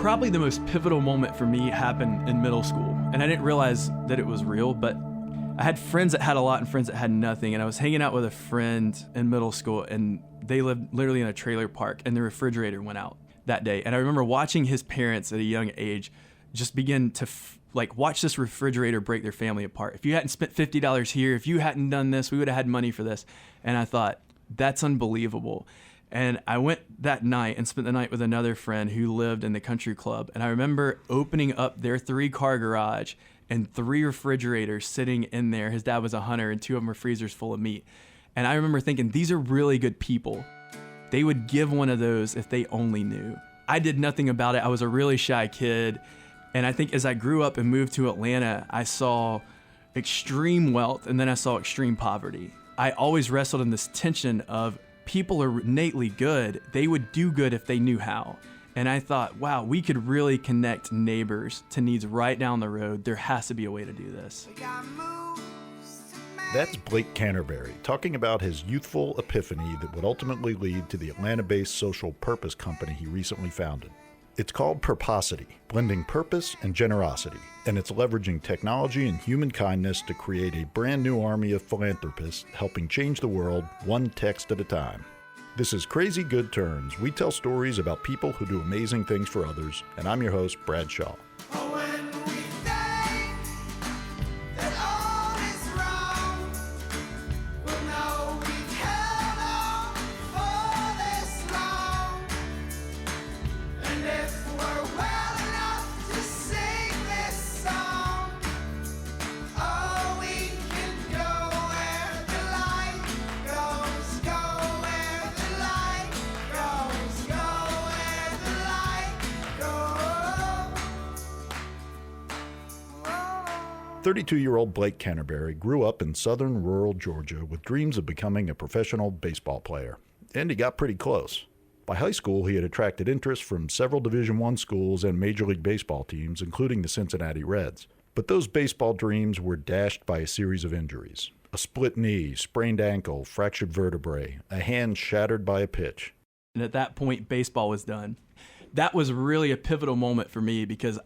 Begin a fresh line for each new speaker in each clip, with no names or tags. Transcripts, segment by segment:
Probably the most pivotal moment for me happened in middle school, and I didn't realize that it was real, but I had friends that had a lot and friends that had nothing, and I was hanging out with a friend in middle school, and they lived literally in a trailer park, and the refrigerator went out that day. And I remember watching his parents at a young age just begin to watch this refrigerator break their family apart. If you hadn't spent $50 here, if you hadn't done this, we would have had money for this. And I thought, that's unbelievable. And I went that night and spent the night with another friend who lived in the country club. And I remember opening up their 3-car garage and 3 refrigerators sitting in there. His dad was a hunter, and 2 of them were freezers full of meat. And I remember thinking, these are really good people. They would give one of those if they only knew. I did nothing about it. I was a really shy kid. And I think as I grew up and moved to Atlanta, I saw extreme wealth, and then I saw extreme poverty. I always wrestled in this tension of people are innately good. They would do good if they knew how. And I thought, wow, we could really connect neighbors to needs right down the road. There has to be a way to do this.
That's Blake Canterbury talking about his youthful epiphany that would ultimately lead to the Atlanta-based social purpose company he recently founded. It's called Purposity, blending purpose and generosity, and it's leveraging technology and human kindness to create a brand new army of philanthropists helping change the world one text at a time. This is Crazy Good Turns. We tell stories about people who do amazing things for others, and I'm your host, Brad Shaw. "32-year-old Blake Canterbury grew up in southern rural Georgia with dreams of becoming a professional baseball player, and he got pretty close. By high school, he had attracted interest from several Division I schools and Major League Baseball teams, including the Cincinnati Reds. But those baseball dreams were dashed by a series of injuries: a split knee, sprained ankle, fractured vertebrae, a hand shattered by a pitch.
And at that point, baseball was done. That was really a pivotal moment for me because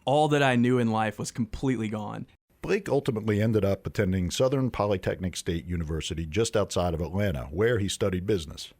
all that I knew in life was completely gone.
Blake ultimately ended up attending Southern Polytechnic State University just outside of Atlanta, where he studied business.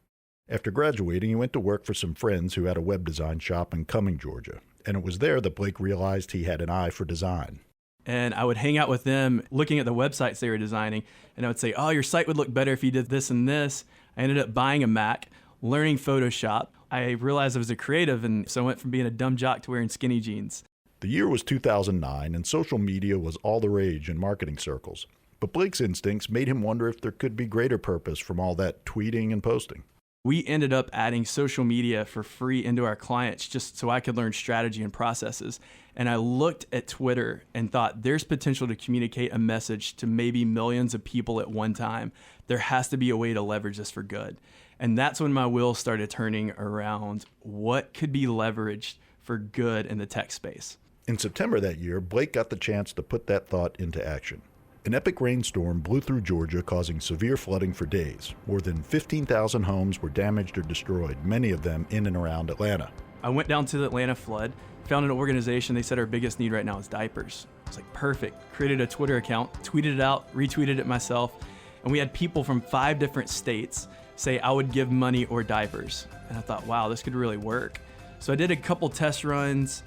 After graduating, he went to work for some friends who had a web design shop in Cumming, Georgia, and it was there that Blake realized he had an eye for design.
And I would hang out with them looking at the websites they were designing, and I would say, oh, your site would look better if you did this and this. I ended up buying a Mac, learning Photoshop. I realized I was a creative, and so I went from being a dumb jock to wearing skinny jeans.
The year was 2009, and social media was all the rage in marketing circles. But Blake's instincts made him wonder if there could be greater purpose from all that tweeting and posting.
We ended up adding social media for free into our clients just so I could learn strategy and processes. And I looked at Twitter and thought there's potential to communicate a message to maybe millions of people at one time. There has to be a way to leverage this for good. And that's when my wheels started turning around what could be leveraged for good in the tech space.
In September that year, Blake got the chance to put that thought into action. An epic rainstorm blew through Georgia, causing severe flooding for days. More than 15,000 homes were damaged or destroyed, many of them in and around Atlanta.
I went down to the Atlanta flood, found an organization. They said our biggest need right now is diapers. I was like, perfect. Created a Twitter account, tweeted it out, retweeted it myself, and we had people from 5 different states say I would give money or diapers. And I thought, wow, this could really work. So I did a couple test runs,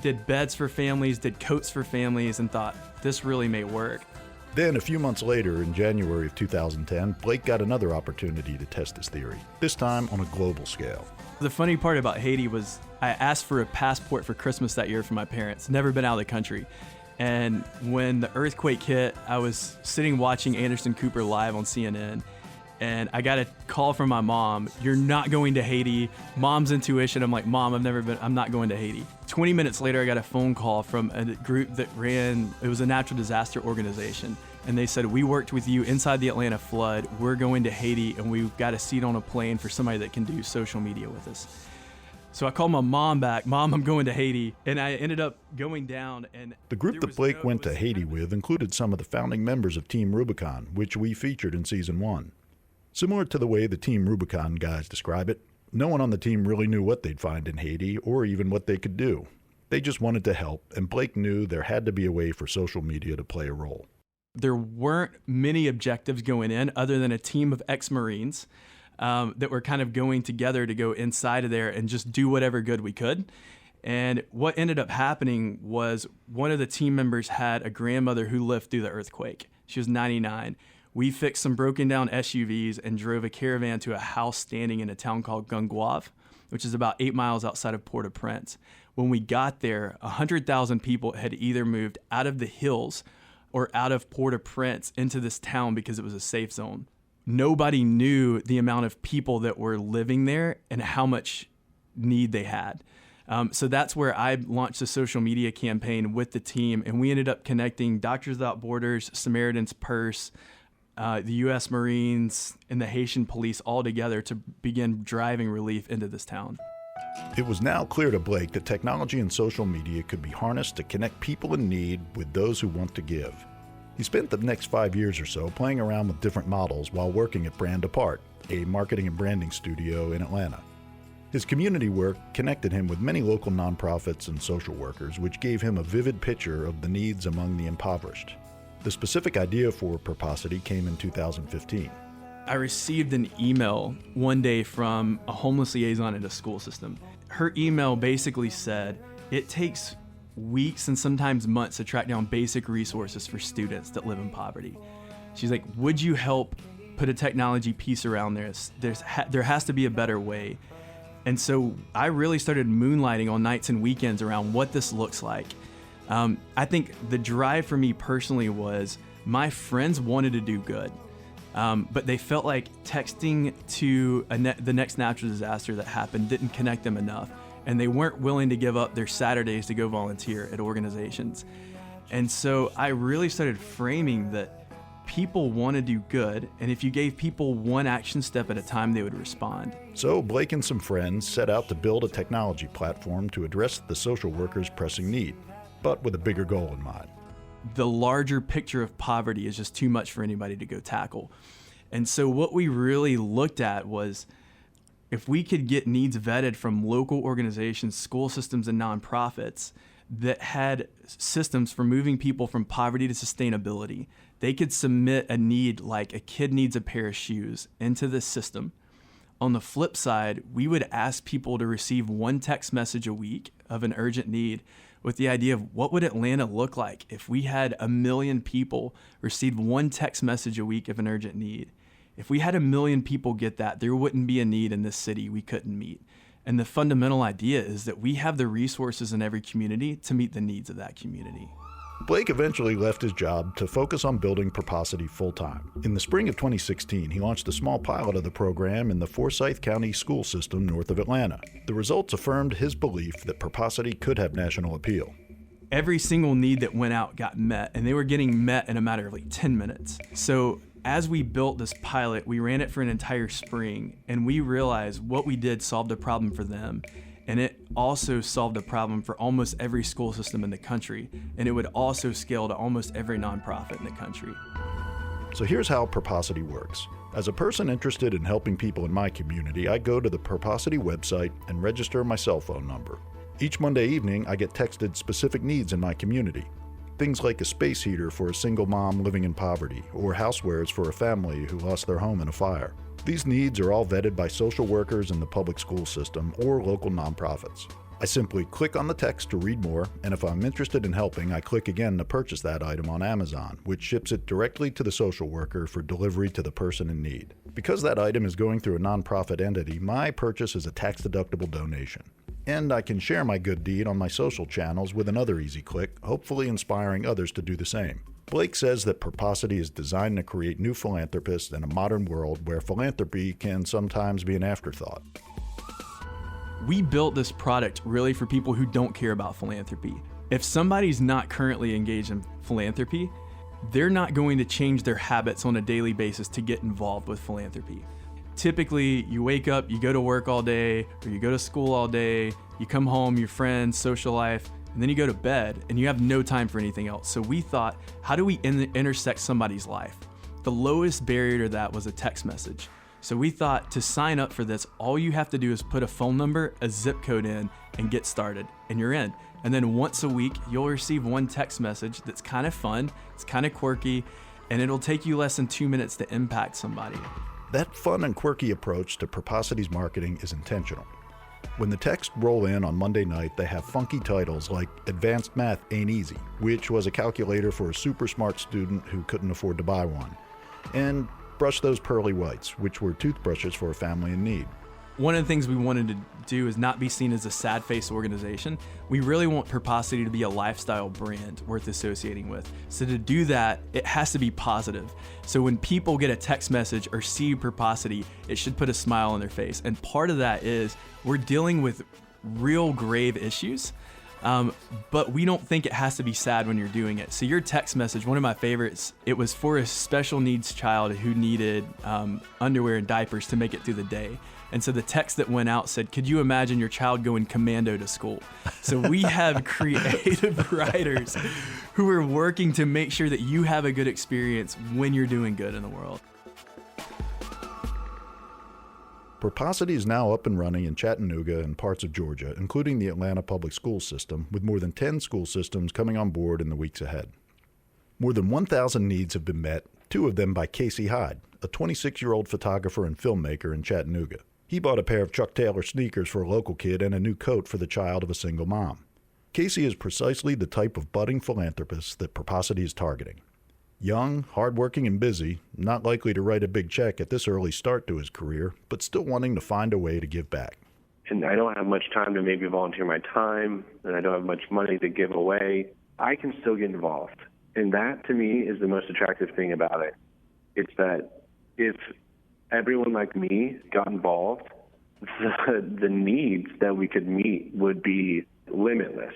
did beds for families, did coats for families, and thought, this really may work.
Then, a few months later, in January of 2010, Blake got another opportunity to test his theory, this time on a global scale.
The funny part about Haiti was I asked for a passport for Christmas that year from my parents, never been out of the country. And when the earthquake hit, I was sitting watching Anderson Cooper live on CNN, and I got a call from my mom, you're not going to Haiti. Mom's intuition, I'm like, Mom, I'm not going to Haiti. 20 minutes later, I got a phone call from a group that it was a natural disaster organization. And they said, we worked with you inside the Atlanta flood. We're going to Haiti, and we've got a seat on a plane for somebody that can do social media with us. So I called my mom back, Mom, I'm going to Haiti. And I ended up going down. And
the group that Blake went to Haiti with included some of the founding members of Team Rubicon, which we featured in Season 1. Similar to the way the Team Rubicon guys describe it, No one on the team really knew what they'd find in Haiti or even what they could do. They just wanted to help, and Blake knew there had to be a way for social media to play a role.
There weren't many objectives going in other than a team of ex-Marines that were kind of going together to go inside of there and just do whatever good we could. And what ended up happening was one of the team members had a grandmother who lived through the earthquake. She was 99. We fixed some broken down SUVs and drove a caravan to a house standing in a town called Gunguave, which is about 8 miles outside of Port-au-Prince. When we got there, 100,000 people had either moved out of the hills or out of Port-au-Prince into this town because it was a safe zone. Nobody knew the amount of people that were living there and how much need they had. So that's where I launched a social media campaign with the team, and we ended up connecting Doctors Without Borders, Samaritan's Purse, the U.S. Marines, and the Haitian police all together to begin driving relief into this town.
It was now clear to Blake that technology and social media could be harnessed to connect people in need with those who want to give. He spent the next 5 years or so playing around with different models while working at Brand Apart, a marketing and branding studio in Atlanta. His community work connected him with many local nonprofits and social workers, which gave him a vivid picture of the needs among the impoverished. The specific idea for Purposity came in 2015.
I received an email one day from a homeless liaison at a school system. Her email basically said, it takes weeks and sometimes months to track down basic resources for students that live in poverty. She's like, would you help put a technology piece around this? There has to be a better way. And so I really started moonlighting on nights and weekends around what this looks like. I think the drive for me personally was my friends wanted to do good. But they felt like texting to the next natural disaster that happened didn't connect them enough, and they weren't willing to give up their Saturdays to go volunteer at organizations. And so I really started framing that people want to do good, and if you gave people one action step at a time, they would respond.
So Blake and some friends set out to build a technology platform to address the social workers' pressing need, but with a bigger goal in mind.
The larger picture of poverty is just too much for anybody to go tackle. And so what we really looked at was if we could get needs vetted from local organizations, school systems, and nonprofits that had systems for moving people from poverty to sustainability, they could submit a need like a kid needs a pair of shoes into the system. On the flip side, we would ask people to receive one text message a week of an urgent need with the idea of what would Atlanta look like if we had 1 million people receive one text message a week of an urgent need. If we had 1 million people get that, there wouldn't be a need in this city we couldn't meet. And the fundamental idea is that we have the resources in every community to meet the needs of that community.
Blake eventually left his job to focus on building Purposity full-time. In the spring of 2016, he launched a small pilot of the program in the Forsyth County school system north of Atlanta. The results affirmed his belief that Purposity could have national appeal.
Every single need that went out got met, and they were getting met in a matter of like 10 minutes. So as we built this pilot, we ran it for an entire spring, and we realized what we did solved a problem for them. And it also solved a problem for almost every school system in the country. And it would also scale to almost every nonprofit in the country.
So here's how Purposity works. As a person interested in helping people in my community, I go to the Purposity website and register my cell phone number. Each Monday evening, I get texted specific needs in my community. Things like a space heater for a single mom living in poverty, or housewares for a family who lost their home in a fire. These needs are all vetted by social workers in the public school system or local nonprofits. I simply click on the text to read more, and if I'm interested in helping, I click again to purchase that item on Amazon, which ships it directly to the social worker for delivery to the person in need. Because that item is going through a nonprofit entity, my purchase is a tax-deductible donation. And I can share my good deed on my social channels with another easy click, hopefully inspiring others to do the same. Blake says that Purposity is designed to create new philanthropists in a modern world where philanthropy can sometimes be an afterthought.
We built this product really for people who don't care about philanthropy. If somebody's not currently engaged in philanthropy, they're not going to change their habits on a daily basis to get involved with philanthropy. Typically, you wake up, you go to work all day, or you go to school all day, you come home, your friends, social life, and then you go to bed, and you have no time for anything else. So we thought, how do we intersect somebody's life? The lowest barrier to that was a text message. So we thought to sign up for this, all you have to do is put a phone number, a zip code in, and get started, and you're in. And then once a week, you'll receive one text message that's kind of fun, it's kind of quirky, and it'll take you less than 2 minutes to impact somebody.
That fun and quirky approach to Purposity's marketing is intentional. When the texts roll in on Monday night, they have funky titles like Advanced Math Ain't Easy, which was a calculator for a super smart student who couldn't afford to buy one, and Brush Those Pearly Whites, which were toothbrushes for a family in need.
One of the things we wanted to do is not be seen as a sad face organization. We really want Purposity to be a lifestyle brand worth associating with. So to do that, it has to be positive. So when people get a text message or see Purposity, it should put a smile on their face. And part of that is we're dealing with real grave issues, but we don't think it has to be sad when you're doing it. So your text message, one of my favorites, it was for a special needs child who needed underwear and diapers to make it through the day. And so the text that went out said, could you imagine your child going commando to school? So we have creative writers who are working to make sure that you have a good experience when you're doing good in the world.
Purposity is now up and running in Chattanooga and parts of Georgia, including the Atlanta public school system, with more than 10 school systems coming on board in the weeks ahead. More than 1,000 needs have been met, 2 of them by Casey Hyde, a 26-year-old photographer and filmmaker in Chattanooga. He bought a pair of Chuck Taylor sneakers for a local kid and a new coat for the child of a single mom. Casey is precisely the type of budding philanthropist that Purposity is targeting. Young, hardworking, and busy, not likely to write a big check at this early start to his career, but still wanting to find a way to give back.
And I don't have much time to maybe volunteer my time, and I don't have much money to give away. I can still get involved. And that, to me, is the most attractive thing about it. It's that if everyone like me got involved, the needs that we could meet would be limitless.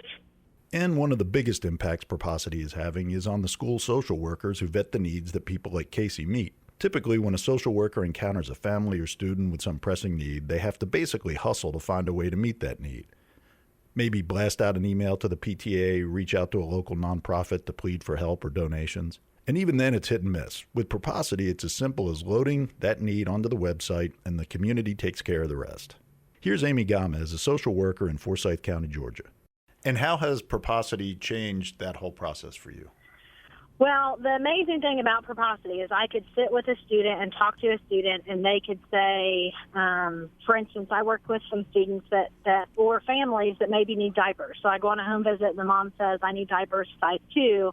And one of the biggest impacts Purposity is having is on the school social workers who vet the needs that people like Casey meet. Typically, when a social worker encounters a family or student with some pressing need, they have to basically hustle to find a way to meet that need. Maybe blast out an email to the PTA, reach out to a local nonprofit to plead for help or donations. And even then, it's hit and miss. With Purposity, it's as simple as loading that need onto the website, and the community takes care of the rest. Here's Amy Gomez, a social worker in Forsyth County, Georgia. And how has Purposity changed that whole process for you?
Well, the amazing thing about Purposity is I could sit with a student and talk to a student, and they could say, for instance, I work with some students that or families that maybe need diapers. So I go on a home visit, and the mom says, I need diapers size 2.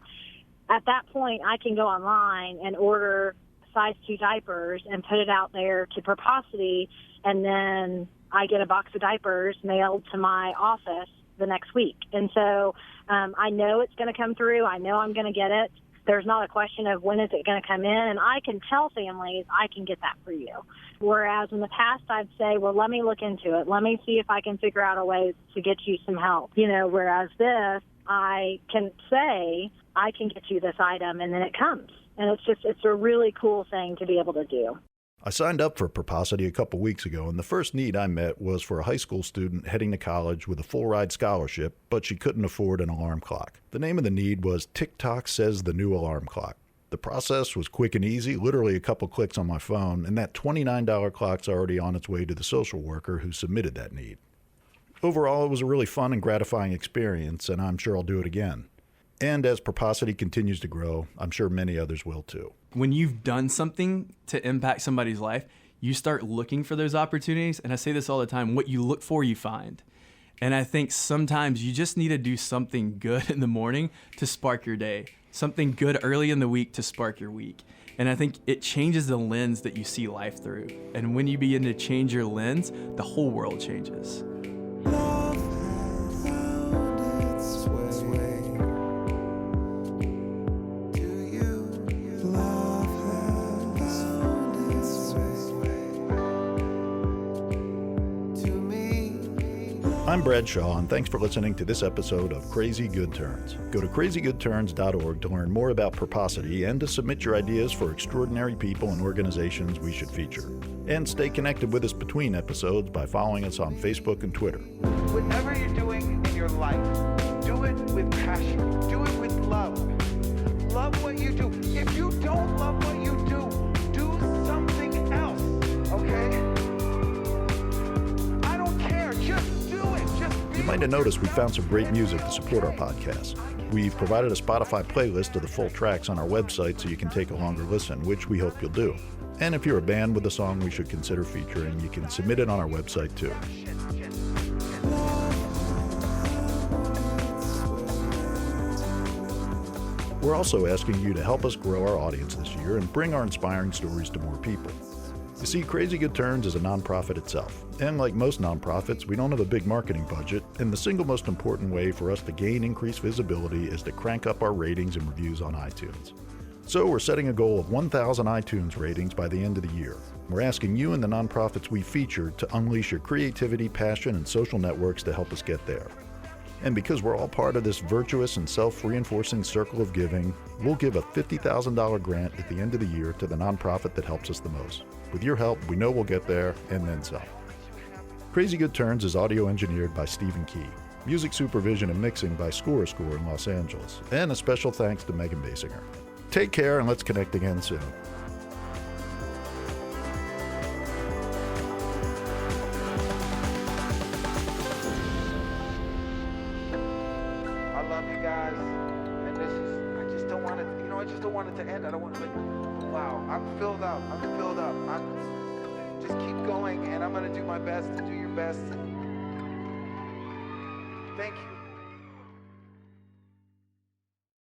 At that point, I can go online and order size 2 diapers and put it out there to Purposity, and then I get a box of diapers mailed to my office the next week. And so I know it's going to come through. I know I'm going to get it. There's not a question of when is it going to come in, and I can tell families I can get that for you. Whereas in the past, I'd say, well, let me look into it. Let me see if I can figure out a way to get you some help. Whereas this, I can say, I can get you this item, and then it comes. And it's a really cool thing to be able to do.
I signed up for Purposity a couple weeks ago, and the first need I met was for a high school student heading to college with a full-ride scholarship, but she couldn't afford an alarm clock. The name of the need was TikTok Says the New Alarm Clock. The process was quick and easy, literally a couple clicks on my phone, and that $29 clock's already on its way to the social worker who submitted that need. Overall, it was a really fun and gratifying experience, and I'm sure I'll do it again. And as Purposity continues to grow, I'm sure many others will too.
When you've done something to impact somebody's life, you start looking for those opportunities. And I say this all the time, what you look for, you find. And I think sometimes you just need to do something good in the morning to spark your day, something good early in the week to spark your week. And I think it changes the lens that you see life through. And when you begin to change your lens, the whole world changes.
I'm Brad Shaw, and thanks for listening to this episode of Crazy Good Turns. Go to crazygoodturns.org to learn more about Purposity and to submit your ideas for extraordinary people and organizations we should feature. And stay connected with us between episodes by following us on Facebook and Twitter.
Whatever you're doing in your life, do it with passion. Do it with love. Love what you do. If you don't love what you do, do something else, okay?
might have noticed we found some great music to support our podcast. We've provided a Spotify playlist of the full tracks on our website so you can take a longer listen, which we hope you'll do. And if you're a band with a song we should consider featuring, you can submit it on our website too. We're also asking you to help us grow our audience this year and bring our inspiring stories to more people. You see, Crazy Good Turns is a nonprofit itself, and like most nonprofits, we don't have a big marketing budget, and the single most important way for us to gain increased visibility is to crank up our ratings and reviews on iTunes. So we're setting a goal of 1,000 iTunes ratings by the end of the year. We're asking you and the nonprofits we featured to unleash your creativity, passion, and social networks to help us get there. And because we're all part of this virtuous and self-reinforcing circle of giving, we'll give a $50,000 grant at the end of the year to the nonprofit that helps us the most. With your help, we know we'll get there and then some. Crazy Good Turns is audio engineered by Stephen Key. Music supervision and mixing by Score in Los Angeles. And a special thanks to Megan Basinger. Take care and let's connect again soon.
I love you guys, and I just don't want it, I just don't want it to end. I don't want to, wow, I'm filled up. Just keep going, and I'm going to do my best to do your best. Thank you.